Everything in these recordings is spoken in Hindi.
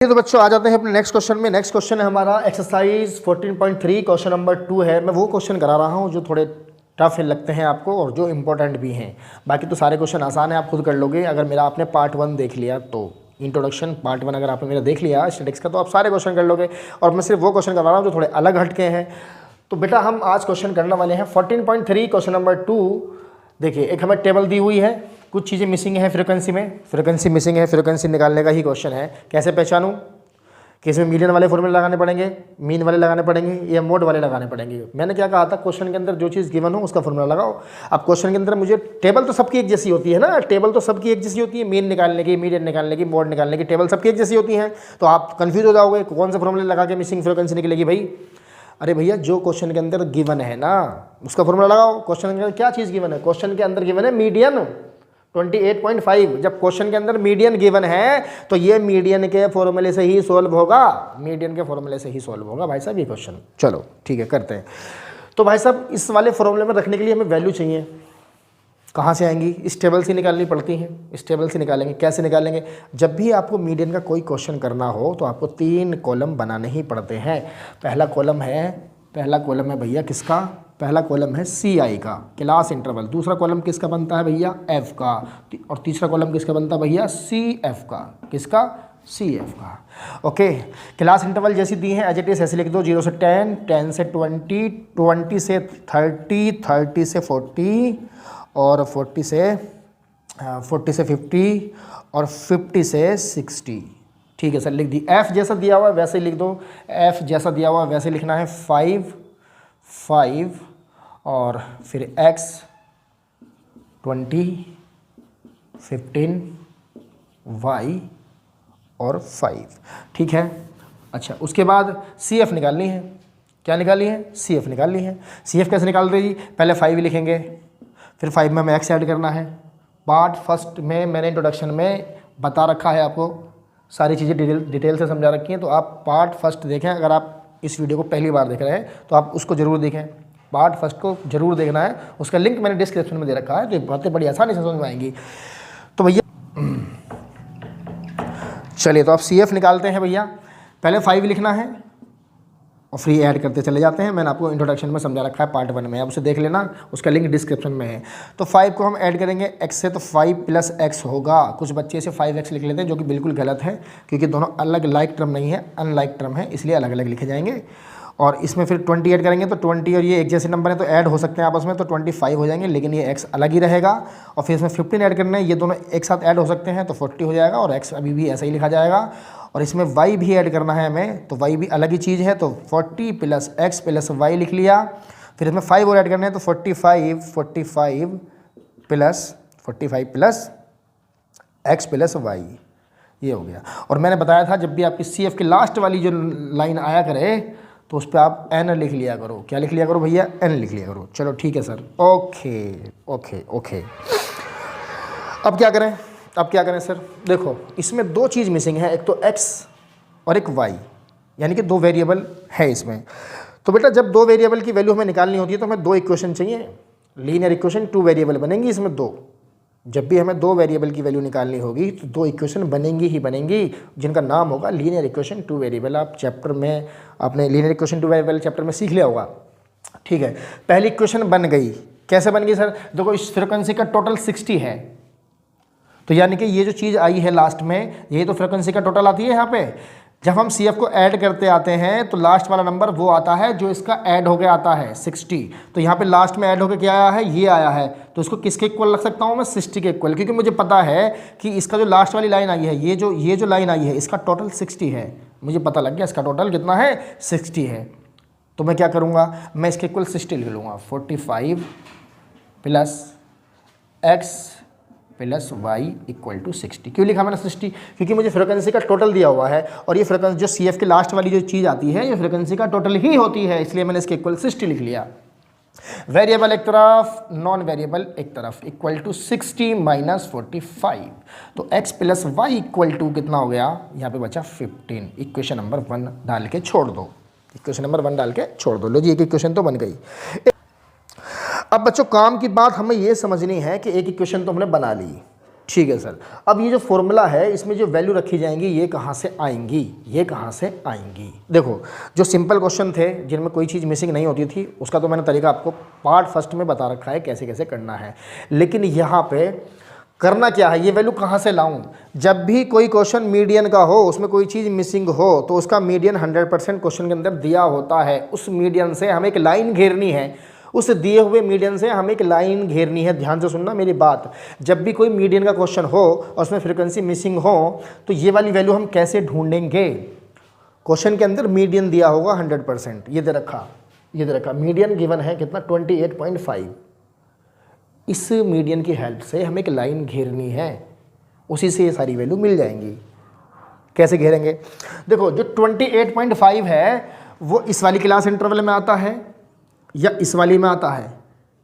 तो बच्चों आ जाते हैं अपने नेक्स्ट क्वेश्चन में। नेक्स्ट क्वेश्चन है हमारा एक्सरसाइज 14.3 क्वेश्चन नंबर 2 है। मैं वो क्वेश्चन करा रहा हूँ जो थोड़े टफ लगते हैं आपको और जो इम्पोर्टेंट भी हैं। बाकी तो सारे क्वेश्चन आसान है, आप खुद कर लोगे। अगर मेरा आपने पार्ट 1 देख लिया तो इंट्रोडक्शन पार्ट 1 अगर आपने मेरा देख लिया स्टैटिक्स का तो आप सारे क्वेश्चन कर लोगे। और मैं सिर्फ वो क्वेश्चन करा रहा हूँ जो थोड़े अलग हटके हैं। तो बेटा हम आज क्वेश्चन करने वाले हैं 14.3 क्वेश्चन नंबर 2। देखिए एक हमें टेबल दी हुई है, कुछ चीज़ें मिसिंग है फ्रीक्वेंसी में, फ्रीक्वेंसी मिसिंग है, फ्रीक्वेंसी निकालने का ही क्वेश्चन है। कैसे पहचानूँ कि इसमें मीडियन वाले फॉर्मूले लगाने पड़ेंगे, मीन वाले लगाने पड़ेंगे या मोड वाले लगाने पड़ेंगे। मैंने क्या कहा था, क्वेश्चन के अंदर जो चीज़ गिवन हो उसका फॉर्मूला लगाओ। अब क्वेश्चन के अंदर मुझे टेबल तो सबकी एक जैसी होती है ना, टेबल तो सबकी एक जैसी होती है, मीन निकालने की, मीडियन निकालने की, मोड निकालने की, टेबल सबकी एक जैसी होती है। तो आप कन्फ्यूज हो जाओगे कौन से फॉर्मूले लगा के मिसिंग फ्रीक्वेंसी निकलेगी भाई। अरे भैया जो क्वेश्चन के अंदर गिवन है ना उसका फॉर्मूला लगाओ। क्वेश्चन के अंदर क्या चीज़ गिवन है, क्वेश्चन के अंदर गिवन है मीडियन 28.5। जब क्वेश्चन के अंदर मीडियन गिवन है तो ये मीडियन के फॉर्मूले से ही सॉल्व होगा, मीडियन के फॉर्मूले से ही सॉल्व होगा भाई साहब ये क्वेश्चन। चलो ठीक है करते हैं। तो भाई साहब इस वाले फॉर्मूले में रखने के लिए हमें वैल्यू चाहिए, कहाँ से आएंगी, इस टेबल से निकालनी पड़ती हैं। इस टेबल से निकालेंगे। कैसे निकालेंगे, जब भी आपको मीडियन का कोई क्वेश्चन करना हो तो आपको 3 कॉलम बनाने ही पड़ते हैं। पहला कॉलम है भैया किसका, पहला कॉलम है CI का, क्लास इंटरवल। दूसरा कॉलम किसका बनता है भैया, F का। और तीसरा कॉलम किसका बनता है भैया, CF का। किसका, CF का। ओके, क्लास इंटरवल जैसी दी है एज इट इज ऐसे लिख दो, 0 से 10, 10 से 20, 20 से 30, 30 से 40 और 40 से 50 और 50 से 60। ठीक है सर लिख दी। F जैसा दिया हुआ है वैसे ही लिख दो, F जैसा दिया हुआ है वैसे लिखना है। 5 और फिर X 20, 15, Y और 5। ठीक है। अच्छा उसके बाद CF निकालनी है। क्या निकालनी है, CF निकालनी है। CF कैसे निकाल रही, पहले 5 लिखेंगे, फिर 5 में हमें X ऐड करना है। पार्ट फर्स्ट में मैंने इंट्रोडक्शन में बता रखा है, आपको सारी चीज़ें डिटेल से समझा रखी हैं। तो आप पार्ट फर्स्ट देखें, अगर आप इस वीडियो को पहली बार देख रहे हैं तो आप उसको ज़रूर देखें, पार्ट फर्स्ट को जरूर देखना है। उसका लिंक मैंने डिस्क्रिप्शन में दे रखा है, तो ये बातें बड़ी आसानी से समझ में आएंगी। तो भैया चलिए तो आप CF निकालते हैं भैया। पहले 5 लिखना है और फ्री ऐड करते चले जाते हैं। मैंने आपको इंट्रोडक्शन में समझा रखा है पार्ट 1 में, आप उसे देख लेना, उसका लिंक डिस्क्रिप्शन में है। तो 5 को हम ऐड करेंगे X से, तो 5 + X होगा। कुछ बच्चे इसे 5X लिख लेते हैं जो कि बिल्कुल गलत है, क्योंकि दोनों अलग लाइक टर्म नहीं है, अनलाइक टर्म है, इसलिए अलग अलग लिखे जाएंगे। और इसमें फिर 20 ऐड करेंगे तो 20 और ये एक जैसे नंबर है तो ऐड हो सकते हैं आपस में, तो 25 हो जाएंगे, लेकिन ये X अलग ही रहेगा। और फिर इसमें 15 ऐड करना है, ये दोनों एक साथ ऐड हो सकते हैं तो 40 हो जाएगा और X अभी भी ऐसा ही लिखा जाएगा। और इसमें Y भी ऐड करना है हमें, तो Y भी अलग ही चीज़ है, तो 40 + X + Y लिख लिया। फिर इसमें 5 और ऐड करना है तो 45 + X + Y ये हो गया। और मैंने बताया था जब भी आपकी CF की लास्ट वाली जो लाइन आया करे तो उस पर आप N लिख लिया करो। क्या लिख लिया करो भैया, N लिख लिया करो। चलो ठीक है सर, ओके। अब क्या करें सर, देखो इसमें 2 चीज़ मिसिंग है, एक तो X और एक Y, यानी कि 2 वेरिएबल है इसमें। तो बेटा जब 2 वेरिएबल की वैल्यू हमें निकालनी होती है तो हमें 2 इक्वेशन चाहिए, लीनियर इक्वेशन 2 वेरिएबल बनेंगी इसमें 2। जब भी हमें 2 वेरिएबल की वैल्यू निकालनी होगी तो 2 इक्वेशन बनेंगी ही बनेंगी, जिनका नाम होगा लीनियर इक्वेशन 2 वेरिएबल। आप चैप्टर में आपने लीनियर इक्वेशन 2 वेरिएबल चैप्टर में सीख लिया होगा। ठीक है, पहली इक्वेशन बन गई। कैसे बन गई सर, देखो इस फ्रीक्वेंसी का टोटल 60 है, तो यानी कि ये जो चीज़ आई है लास्ट में, यही तो फ्रीक्वेंसी का टोटल आती है यहाँ पे। जब हम CF को ऐड करते आते हैं तो लास्ट वाला नंबर वो आता है जो इसका ऐड होके आता है 60। तो यहाँ पे लास्ट में ऐड होके क्या आया है, ये आया है, तो इसको किसके इक्वल रख सकता हूँ मैं, 60 के इक्वल, क्योंकि मुझे पता है कि इसका जो लास्ट वाली लाइन आई है, ये जो लाइन आई है इसका टोटल 60 है। मुझे पता लग गया इसका टोटल कितना है, 60 है। तो मैं क्या करूँगा, मैं इसके इक्वल 60 लिख लूँगा। 45 + X + Y = 60। क्यों लिखा मैंने 60, क्योंकि मुझे फ्रीक्वेंसी का टोटल दिया हुआ है, और ये फ्रीक्वेंसी जो CF के लास्ट वाली जो चीज़ आती है ये फ्रीक्वेंसी का टोटल ही होती है, इसलिए मैंने इसके इक्वल 60 लिख लिया। वेरिएबल एक तरफ, नॉन वेरिएबल एक तरफ, = 60 - 45। तो X + Y = कितना हो गया, यहाँ पे बचा 15। इक्वेशन नंबर 1 डाल के छोड़ दो, इक्वेशन नंबर 1 डाल के छोड़ दो। लो जी एक इक्वेशन तो बन गई। अब बच्चों काम की बात हमें ये समझनी है कि एक इक्वेशन तो हमने बना ली, ठीक है सर। अब ये जो फॉर्मूला है इसमें जो वैल्यू रखी जाएंगी ये कहाँ से आएंगी, ये कहाँ से आएंगी? देखो जो सिंपल क्वेश्चन थे जिनमें कोई चीज़ मिसिंग नहीं होती थी उसका तो मैंने तरीका आपको पार्ट फर्स्ट में बता रखा है कैसे कैसे करना है, लेकिन यहाँ पे करना क्या है, ये वैल्यू कहाँ से लाऊं? जब भी कोई क्वेश्चन मीडियन का हो, उसमें कोई चीज़ मिसिंग हो, तो उसका मीडियन 100% क्वेश्चन के अंदर दिया होता है। उस मीडियन से हमें एक लाइन घेरनी है, उस दिए हुए मीडियन से हमें एक लाइन घेरनी है। ध्यान से सुनना मेरी बात, जब भी कोई मीडियन का क्वेश्चन हो और उसमें फ्रीक्वेंसी मिसिंग हो तो ये वाली वैल्यू हम कैसे ढूंढेंगे? क्वेश्चन के अंदर मीडियन दिया होगा 100%, ये दे रखा मीडियन गिवन है कितना 28.5। इस मीडियन की हेल्प से हमें एक लाइन घेरनी है, उसी से ये सारी वैल्यू मिल जाएंगी। कैसे घेरेंगे? देखो जो 28.5 है वो इस वाली क्लास इंटरवल में आता है या इस वाली में आता है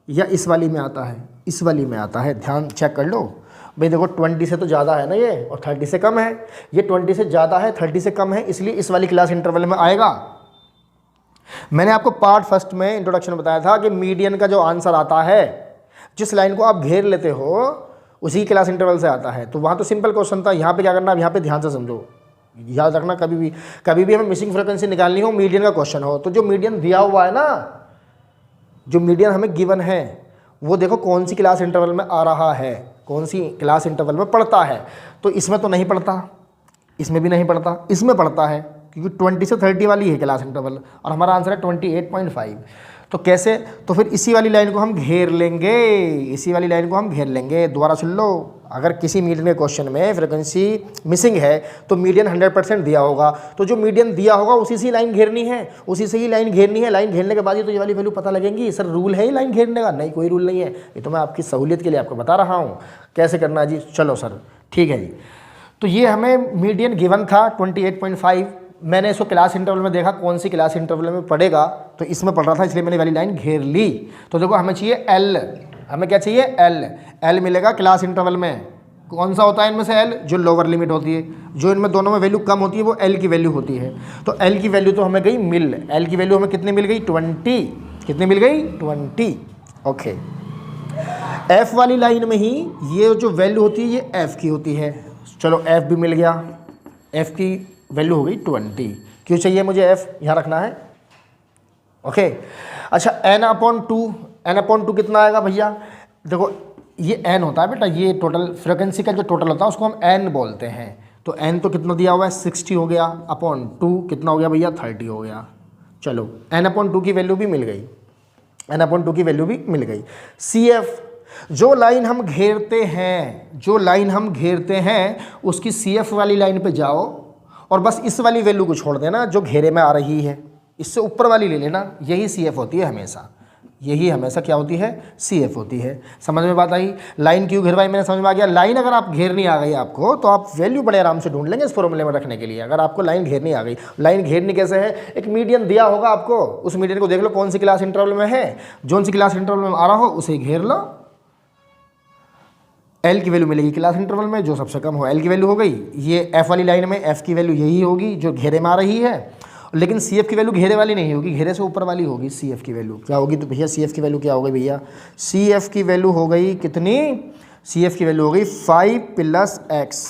या इस वाली में आता है, इस वाली में आता है। ध्यान चेक कर लो भाई, देखो 20 से तो ज़्यादा है ना ये और 30 से कम है, ये 20 से ज़्यादा है 30 से कम है, इसलिए इस वाली क्लास इंटरवल में आएगा। मैंने आपको पार्ट फर्स्ट में इंट्रोडक्शन बताया था कि मीडियन का जो आंसर आता है, जिस लाइन को आप घेर लेते हो उसी क्लास इंटरवल से आता है। तो वहाँ तो सिंपल क्वेश्चन था, यहाँ पे क्या करना, अब यहाँ पे ध्यान से समझो, याद रखना कभी भी हमें मिसिंग फ्रीक्वेंसी निकालनी हो, मीडियन का क्वेश्चन हो, तो जो मीडियन दिया हुआ है ना, जो मीडियन हमें गिवन है वो देखो कौन सी क्लास इंटरवल में आ रहा है, कौन सी क्लास इंटरवल में पढ़ता है। तो इसमें तो नहीं पढ़ता, इसमें भी नहीं पढ़ता, इसमें पढ़ता है क्योंकि 20 से 30 वाली है क्लास इंटरवल और हमारा आंसर है 28.5। तो कैसे? तो फिर इसी वाली लाइन को हम घेर लेंगे, इसी वाली लाइन को हम घेर लेंगे। दोबारा सुन लो, अगर किसी मीडियन के क्वेश्चन में फ्रीक्वेंसी मिसिंग है तो मीडियन 100% दिया होगा, तो जो मीडियन दिया होगा उसी से लाइन घेरनी है, उसी से ही लाइन घेरनी है। लाइन घेरने के बाद ही तो ये वाली वैल्यू पता लगेंगी। सर रूल है ही लाइन घेरने का? नहीं, कोई रूल नहीं है, ये तो मैं आपकी सहूलियत के लिए आपको बता रहा हूँ कैसे करना है जी। चलो सर ठीक है जी। तो ये हमें मीडियन गिवन था 28.5। मैंने इसको क्लास इंटरवल में देखा कौन सी क्लास इंटरवल में पड़ेगा, तो इसमें पढ़ रहा था इसलिए मैंने वाली लाइन घेर ली। तो देखो हमें चाहिए एल, हमें क्या चाहिए? एल। एल मिलेगा क्लास इंटरवल में। कौन सा होता है इनमें से? एल, जो लोअर लिमिट होती है, जो इनमें दोनों में वैल्यू कम होती है वो एल की वैल्यू होती है। तो एल की वैल्यू तो हमें गई मिल, एल की वैल्यू हमें कितनी मिल गई? 20। कितनी मिल गई? 20। ओके, एफ वाली लाइन में ही ये जो वैल्यू होती है ये एफ की होती है। चलो एफ भी मिल गया, एफ की वैल्यू हो गई 20। क्यों चाहिए मुझे एफ? यहाँ रखना है। ओके अच्छा, n/2, n/2 कितना आएगा भैया? देखो ये n होता है बेटा, ये टोटल फ्रिक्वेंसी का जो टोटल होता है उसको हम n बोलते हैं। तो n तो कितना दिया हुआ है? 60 हो गया, अपॉन 2 कितना हो गया भैया? 30 हो गया। चलो n/2 की वैल्यू भी मिल गई, n/2 की वैल्यू भी मिल गई। CF, जो लाइन हम घेरते हैं, जो लाइन हम घेरते हैं उसकी CF वाली लाइन पे जाओ और बस इस वाली वैल्यू को छोड़ देना जो घेरे में आ रही है, इससे ऊपर वाली ले लेना। यही CF होती है हमेशा, यही हमेशा क्या होती है? CF होती है। समझ में बात आई? लाइन क्यों घेरवाई मैंने, समझ में आ गया? लाइन अगर आप घेरनी आ गई आपको तो आप वैल्यू बड़े आराम से ढूंढ लेंगे इस फॉर्मूले में रखने के लिए। अगर आपको लाइन घेरनी आ गई, लाइन घेरनी कैसे है? एक मीडियन दिया होगा आपको, उस मीडियन को देख लो कौन सी क्लास इंटरवल में है, जो सी क्लास इंटरवल में आ रहा हो उसे घेर लो। एल की वैल्यू मिलेगी क्लास इंटरवल में, जो सबसे कम हो एल की वैल्यू हो गई। ये एफ वाली लाइन में एफ की वैल्यू यही होगी जो घेरे में आ रही है, लेकिन CF की वैल्यू घेरे वाली नहीं होगी, घेरे से ऊपर वाली होगी। CF की वैल्यू क्या होगी? तो भैया CF की वैल्यू क्या हो गई भैया? CF की वैल्यू हो गई कितनी? CF की वैल्यू हो गई 5 + x।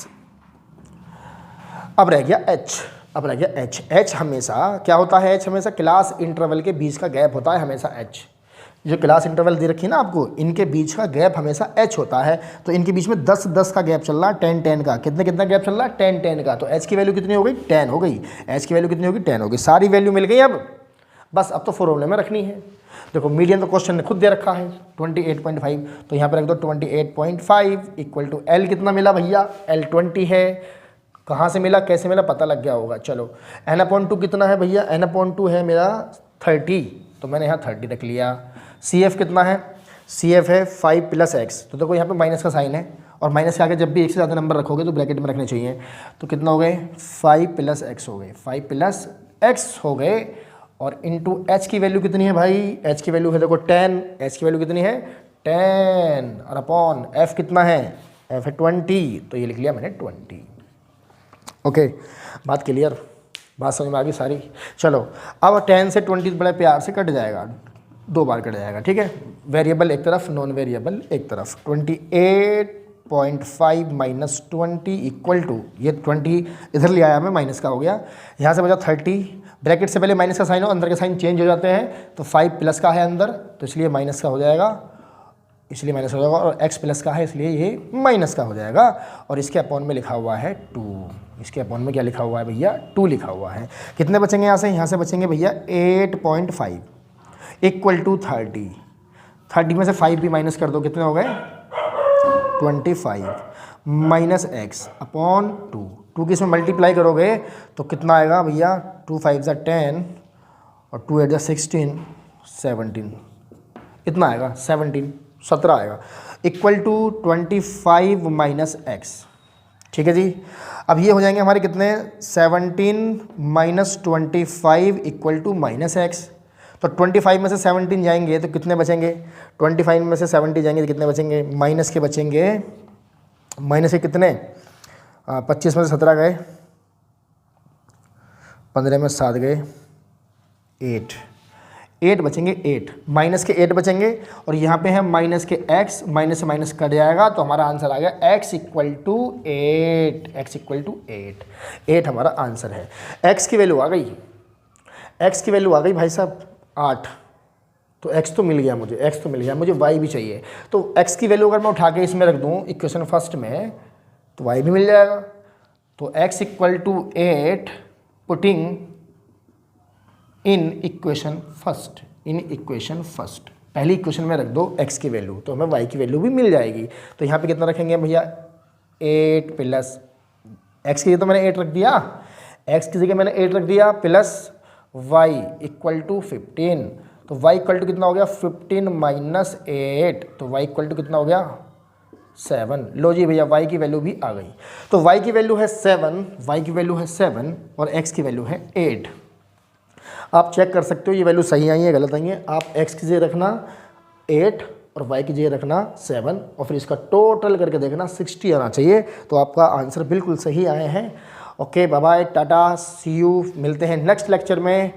अब रह गया h, अब रह गया h। h हमेशा क्या होता है? h हमेशा क्लास इंटरवल के बीच का गैप होता है हमेशा h। जो क्लास इंटरवल दे रखी है ना आपको, इनके बीच का गैप हमेशा h होता है। तो इनके बीच में 10-10 का गैप चल रहा है, 10-10 का। कितना गैप चल रहा है? 10-10 का। तो h की वैल्यू कितनी हो गई? 10 हो गई। h की वैल्यू कितनी होगी? 10 होगी। सारी वैल्यू मिल गई। अब बस अब तो फॉर्मूले में रखनी है। देखो मीडियन तो क्वेश्चन ने खुद दे रखा है 28.5, तो यहाँ पर रख दो 28.5 = L कितना मिला भैया? L 20 है। कहाँ से मिला, कैसे मिला, पता लग गया होगा। चलो n/2 कितना है भैया? n/2 है मेरा 30, तो मैंने यहाँ 30 रख लिया। CF कितना है? CF है 5 + x। तो देखो यहाँ पे माइनस का साइन है और माइनस के आगे जब भी एक से ज़्यादा नंबर रखोगे तो ब्रैकेट में रखने चाहिए। तो कितना हो गए? 5 + x हो गए, 5 + x हो गए। और इंटू h की वैल्यू कितनी है भाई? h की वैल्यू है देखो 10, h की वैल्यू कितनी है? 10, और अपॉन f कितना है? f है 20, तो ये लिख लिया मैंने 20। ओके, बात क्लियर, बात समझ में आ गई सारी। चलो अब 10 से 20 बड़े प्यार से कट जाएगा, 2 बार कट जाएगा, ठीक है। वेरिएबल एक तरफ, नॉन वेरिएबल एक तरफ। 28 0.5 माइनस 20 इक्वल टू, ये 20 इधर ले आया मैं, माइनस का हो गया, यहाँ से बचा 30, ब्रैकेट से पहले माइनस का साइन हो, अंदर के साइन चेंज हो जाते हैं, तो 5 प्लस का है अंदर, तो इसलिए माइनस का हो जाएगा, इसलिए माइनस हो जाएगा, और x प्लस का है इसलिए ये माइनस का हो जाएगा, और इसके अपॉन में लिखा हुआ है 2, इसके अपॉन में क्या लिखा हुआ है भैया, 2 लिखा हुआ है। कितने बचेंगे यहाँ से बचेंगे भैया 8.5 इक्वल टू 30 में से 5 भी माइनस कर दो, कितने हो गए 25 माइनस एक्स अपॉन 2 की इसमें मल्टीप्लाई करोगे तो कितना आएगा भैया, 2 5 ज़ा 10 और 2 8 ज़ा 16, 17, इतना आएगा 17 आएगा, इक्वल टू 25 माइनस एक्स। ठीक है जी, अब ये हो जाएंगे हमारे कितने, 17 minus 25 equal to minus x. तो 25 में से 17 जाएंगे तो कितने बचेंगे, 25 में से 70 जाएंगे तो कितने बचेंगे, माइनस के बचेंगे, माइनस के कितने, 25 में से 17 गए, 15 में 7 गए, 8 बचेंगे, 8 माइनस के 8 बचेंगे, और यहाँ पे है माइनस के x, माइनस से माइनस कट जाएगा, तो हमारा आंसर आ गया x इक्वल टू 8 हमारा आंसर है। x की वैल्यू आ गई, भाई साहब 8, तो x तो मिल गया मुझे, मुझे y भी चाहिए, तो x की वैल्यू अगर मैं उठा के इसमें रख दूँ इक्वेशन फर्स्ट में तो y भी मिल जाएगा। तो x equal to 8 putting in equation first, पहली इक्वेशन में रख दो x की वैल्यू, तो हमें y की वैल्यू भी मिल जाएगी। तो यहाँ पे कितना रखेंगे भैया, 8 प्लस x की जगह तो मैंने 8 रख दिया, x की जगह मैंने 8 रख दिया, प्लस y इक्वल टू 15, तो y इक्वल टू कितना हो गया, 15 माइनस 8, तो y इक्वल टू कितना हो गया, 7। लो जी भैया y की वैल्यू भी आ गई, तो y की वैल्यू है 7, और x की वैल्यू है 8। आप चेक कर सकते हो ये वैल्यू सही आई है गलत आई है। आप x की जगह रखना 8 और y की जगह रखना 7, और फिर इसका टोटल करके देखना 60 आना चाहिए, तो आपका आंसर बिल्कुल सही आए हैं। Okay bye bye, tata, see you, मिलते हैं नेक्स्ट लेक्चर में।